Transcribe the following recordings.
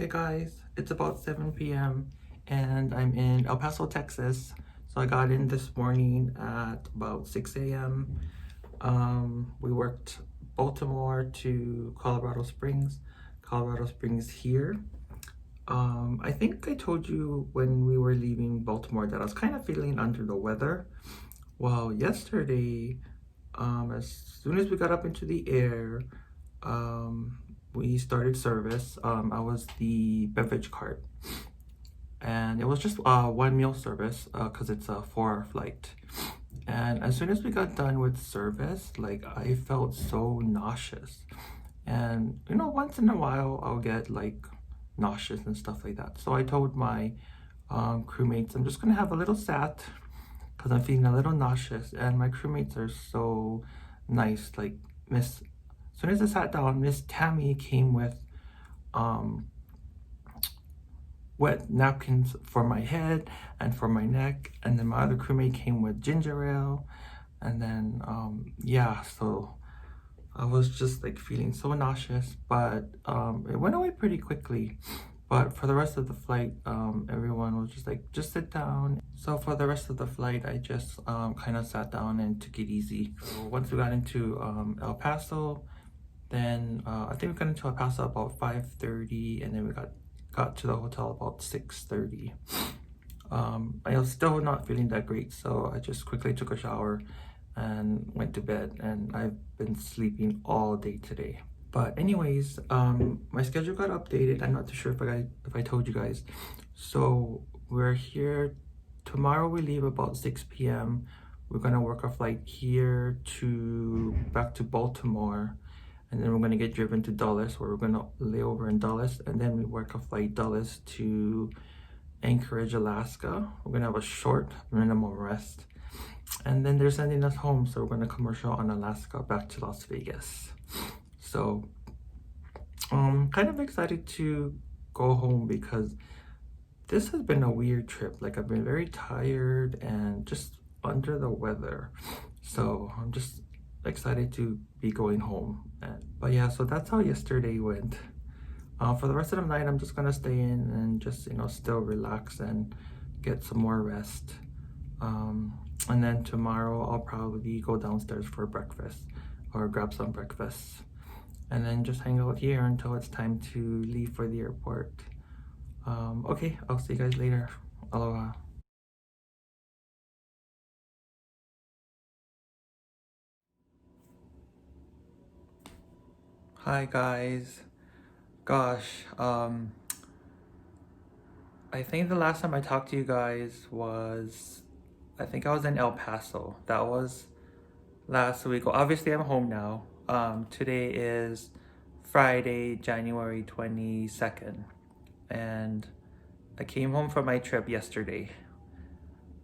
Okay guys, it's about 7 p.m. and I'm in El Paso, Texas. So I got in this morning at about 6 a.m. We worked Baltimore to Colorado Springs here. I think I told you when we were leaving Baltimore that I was kind of feeling under the weather. Well, yesterday, as soon as we got up into the air, we started service. I was the beverage cart, and it was just one meal service because it's a 4-hour flight. And as soon as we got done with service, like I felt so nauseous. And you know, once in a while I'll get like nauseous and stuff like that. So I told my crewmates I'm just gonna have a little sat because I'm feeling a little nauseous. And my crewmates are so nice. Like Miss, as soon as I sat down, Miss Tammy came with wet napkins for my head and for my neck, and then my other crewmate came with ginger ale. And then yeah, so I was just like feeling so nauseous, but it went away pretty quickly. But for the rest of the flight, everyone was just like, just sit down. So for the rest of the flight, I just kind of sat down and took it easy. So once we got into El Paso, then I think we got into El Paso about 5:30, and then we got to the hotel about 6:30. I was still not feeling that great, so I just quickly took a shower and went to bed, and I've been sleeping all day today. But anyways, my schedule got updated. I'm not too sure if I told you guys. So we're here tomorrow. We leave about 6 p.m. We're gonna work a flight here to back to Baltimore, and then we're gonna get driven to Dulles, where we're gonna lay over in Dulles, and then we work a flight Dulles to Anchorage, Alaska. We're gonna have a short minimum rest, and then they're sending us home, so we're gonna commercial on Alaska back to Las Vegas. So kind of excited to go home because this has been a weird trip. Like I've been very tired and just under the weather, so I'm just excited to be going home. But yeah, so that's how yesterday went. For the rest of the night, I'm just gonna stay in and just, you know, still relax and get some more rest. And then tomorrow I'll probably go downstairs for breakfast or grab some breakfast, and then just hang out here until it's time to leave for the airport. Okay, I'll see you guys later. Aloha. Hi guys. Gosh, I think the last time I talked to you guys was, I think I was in El Paso. That was last week. Well, obviously I'm home now. Today is Friday, January 22nd, and I came home from my trip yesterday.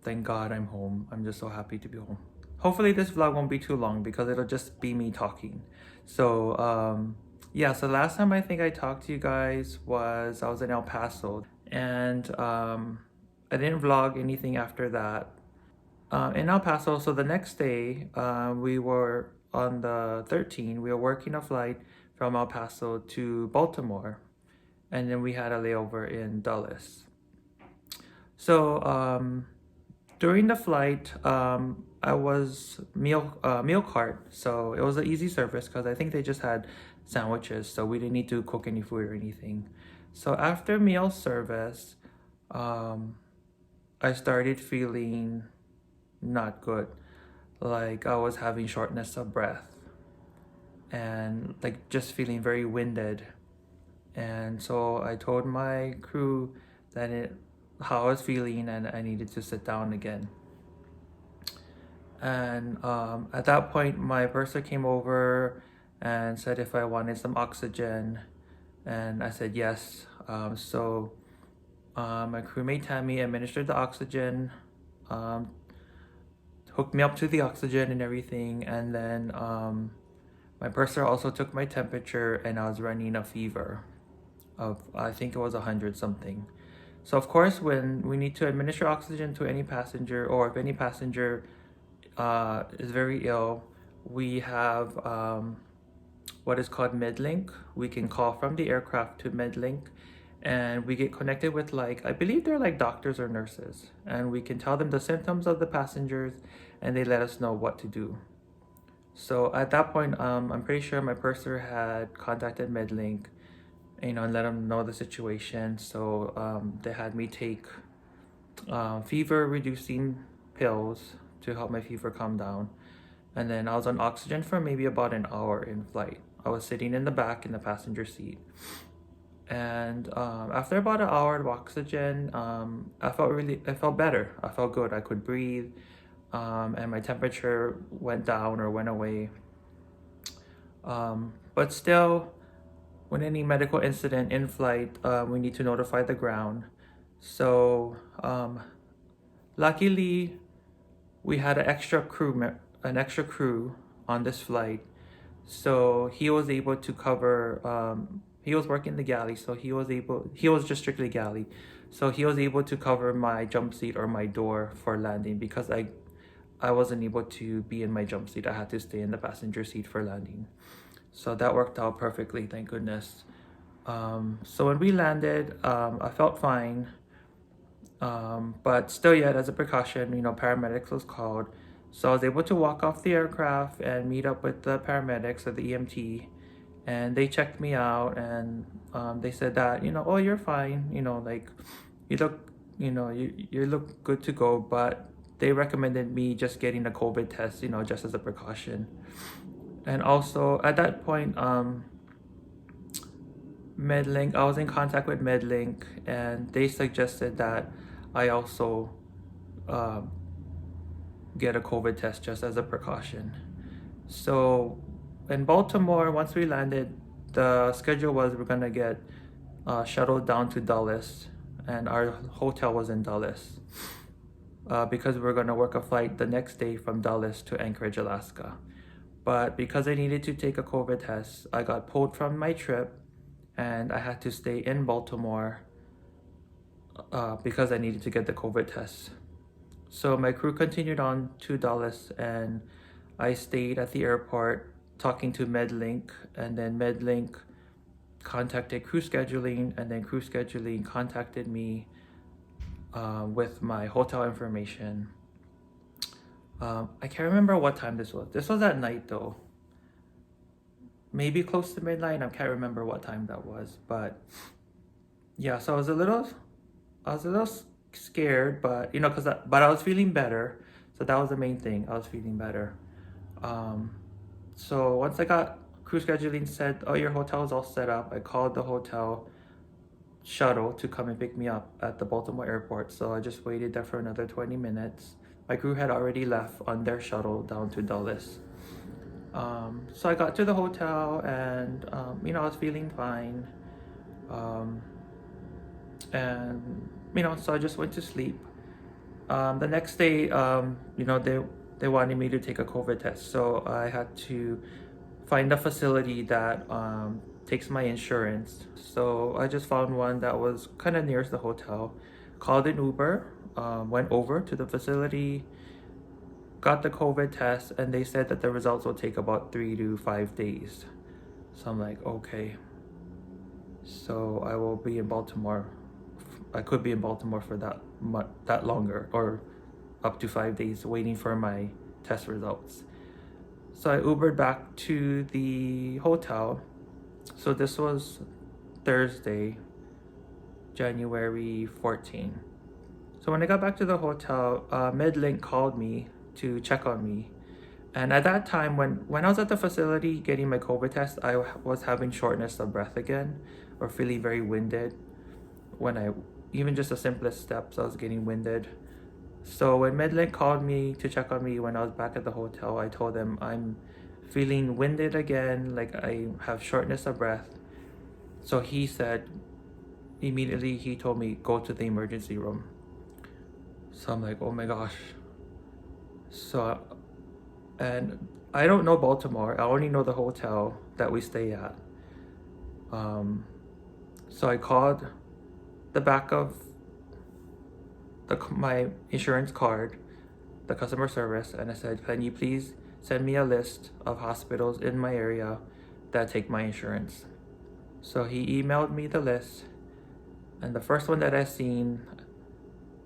Thank God I'm home. I'm just so happy to be home. Hopefully this vlog won't be too long because it'll just be me talking. So yeah, so last time I think I talked to you guys was I was in El Paso, and I didn't vlog anything after that. In El Paso, so the next day, we were on the 13th, we were working a flight from El Paso to Baltimore, and then we had a layover in Dulles. So during the flight, I was meal cart, so it was an easy service because I think they just had sandwiches, so we didn't need to cook any food or anything. So after meal service, I started feeling not good. Like I was having shortness of breath and like just feeling very winded. And so I told my crew that how I was feeling and I needed to sit down again. And at that point, my purser came over and said if I wanted some oxygen, and I said yes. So my crewmate Tammy administered the oxygen, hooked me up to the oxygen and everything, and then my purser also took my temperature, and I was running a fever of, I think it was 100 something. So of course, when we need to administer oxygen to any passenger, or if any passenger is very ill, we have what is called Medlink. We can call from the aircraft to Medlink, and we get connected with, like, I believe they're like doctors or nurses, and we can tell them the symptoms of the passengers, and they let us know what to do. So at that point, I'm pretty sure my purser had contacted Medlink, and let them know the situation. So they had me take fever reducing pills to help my fever calm down. And then I was on oxygen for maybe about an hour in flight. I was sitting in the back in the passenger seat. And after about an hour of oxygen, I felt better. I felt good. I could breathe, and my temperature went down or went away. But still, when any medical incident in flight, we need to notify the ground. So luckily, we had an extra crew on this flight, so he was able to cover. He was working the galley, so he was just strictly galley, so he was able to cover my jump seat or my door for landing, because I wasn't able to be in my jump seat. I had to stay in the passenger seat for landing. So that worked out perfectly, thank goodness. So when we landed, I felt fine. But still yet, as a precaution, paramedics was called. So I was able to walk off the aircraft and meet up with the paramedics or the EMT. And they checked me out, and they said that, oh, you're fine. Like, you look, you look good to go. But they recommended me just getting a COVID test, just as a precaution. And also at that point, Medlink, I was in contact with Medlink, and they suggested that I also get a COVID test just as a precaution. So in Baltimore, once we landed, the schedule was we're gonna get shuttled down to Dulles, and our hotel was in Dulles, because we're gonna work a flight the next day from Dulles to Anchorage, Alaska. But because I needed to take a COVID test, I got pulled from my trip, and I had to stay in Baltimore because I needed to get the COVID test. So my crew continued on to Dulles, and I stayed at the airport talking to Medlink, and then Medlink contacted crew scheduling, and then crew scheduling contacted me with my hotel information. I can't remember what time this was. This was at night though. Maybe close to midnight. I can't remember what time that was, but yeah. So I was a little scared, but but I was feeling better. So that was the main thing. I was feeling better. So once I got crew scheduling said, oh, your hotel is all set up, I called the hotel shuttle to come and pick me up at the Baltimore airport. So I just waited there for another 20 minutes. My crew had already left on their shuttle down to Dulles. So I got to the hotel, and I was feeling fine. And so I just went to sleep. The next day, they wanted me to take a COVID test, so I had to find a facility that takes my insurance. So I just found one that was kind of nearest the hotel, called an Uber, went over to the facility, got the COVID test, and they said that the results will take about 3 to 5 days. So I'm like, okay. So I will be in Baltimore. I could be in Baltimore for that longer, or up to 5 days, waiting for my test results. So I Ubered back to the hotel. So this was Thursday, January 14. So when I got back to the hotel, Medlink called me to check on me. And at that time, when I was at the facility getting my COVID test, I was having shortness of breath again, or feeling very winded. Even just the simplest steps, I was getting winded. So when Medlink called me to check on me when I was back at the hotel, I told them I'm feeling winded again, like I have shortness of breath. So he said, immediately he told me, go to the emergency room. So I'm like, oh my gosh. So, and I don't know Baltimore. I only know the hotel that we stay at. So I called the back of my insurance card, the customer service, and I said, can you please send me a list of hospitals in my area that take my insurance? So he emailed me the list, And the first one that I seen,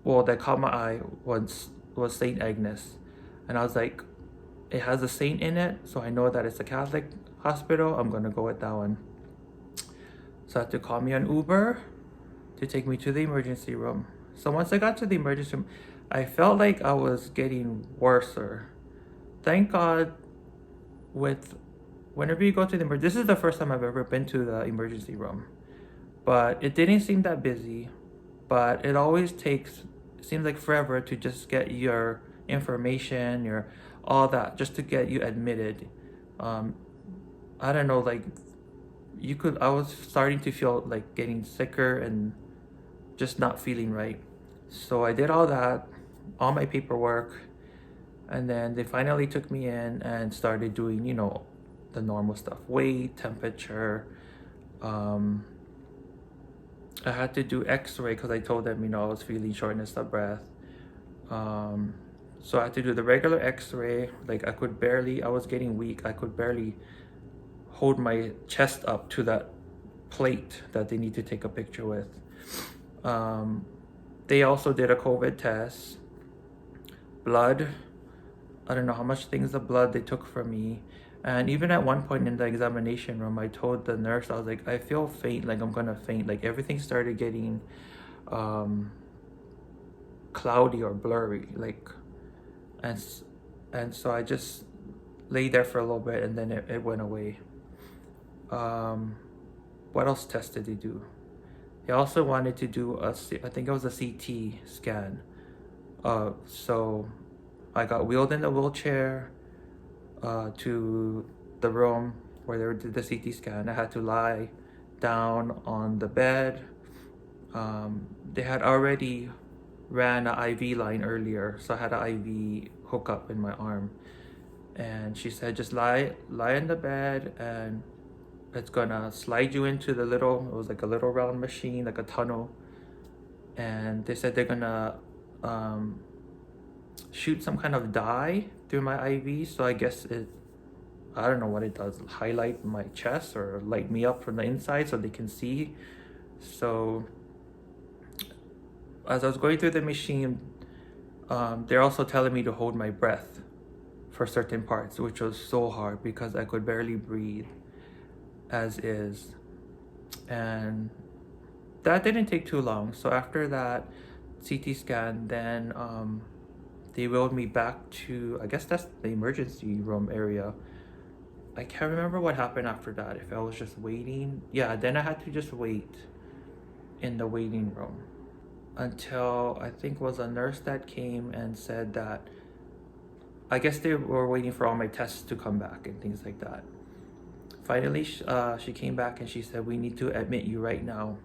well, that caught my eye was Saint Agnes, and I was like, it has a saint in it, so I know that it's a Catholic hospital. I'm gonna go with that one. So I had to call me an Uber to take me to the emergency room. So once I got to the emergency room, I felt like I was getting worse. Thank God, with whenever you go to the emergency, this is the first time I've ever been to the emergency room, but it didn't seem that busy. But it always takes, it seems like forever to just get your information, your all that, just to get you admitted. I don't know, like I was starting to feel like getting sicker and just not feeling right. So I did all that, all my paperwork, and then they finally took me in and started doing, the normal stuff, weight, temperature. I had to do x-ray because I told them, I was feeling shortness of breath. So I had to do the regular x-ray. Like I was getting weak. I could barely hold my chest up to that plate that they need to take a picture with. They also did a COVID test. Blood. I don't know how much things of blood they took from me. And even at one point in the examination room, I told the nurse, I was like, I feel faint, like I'm gonna faint. Like everything started getting cloudy or blurry, and so I just lay there for a little bit, and then it went away. What else test did they do? They also wanted to do I think it was a CT scan. So I got wheeled in a wheelchair to the room where they did the CT scan. I had to lie down on the bed. They had already ran an IV line earlier, so I had an IV hookup in my arm. And she said, just lie in the bed, and it's gonna slide you into it was like a little round machine, like a tunnel. And they said they're gonna shoot some kind of dye through my IV. So I guess I don't know what it does, highlight my chest or light me up from the inside so they can see. So as I was going through the machine, they're also telling me to hold my breath for certain parts, which was so hard because I could barely breathe as is. And that didn't take too long. So after that CT scan, then they wheeled me back to, I guess that's the emergency room area. I can't remember what happened after that, if I was just waiting. Yeah, then I had to just wait in the waiting room until I think it was a nurse that came and said that, I guess they were waiting for all my tests to come back and things like that. Finally, she came back and she said, we need to admit you right now.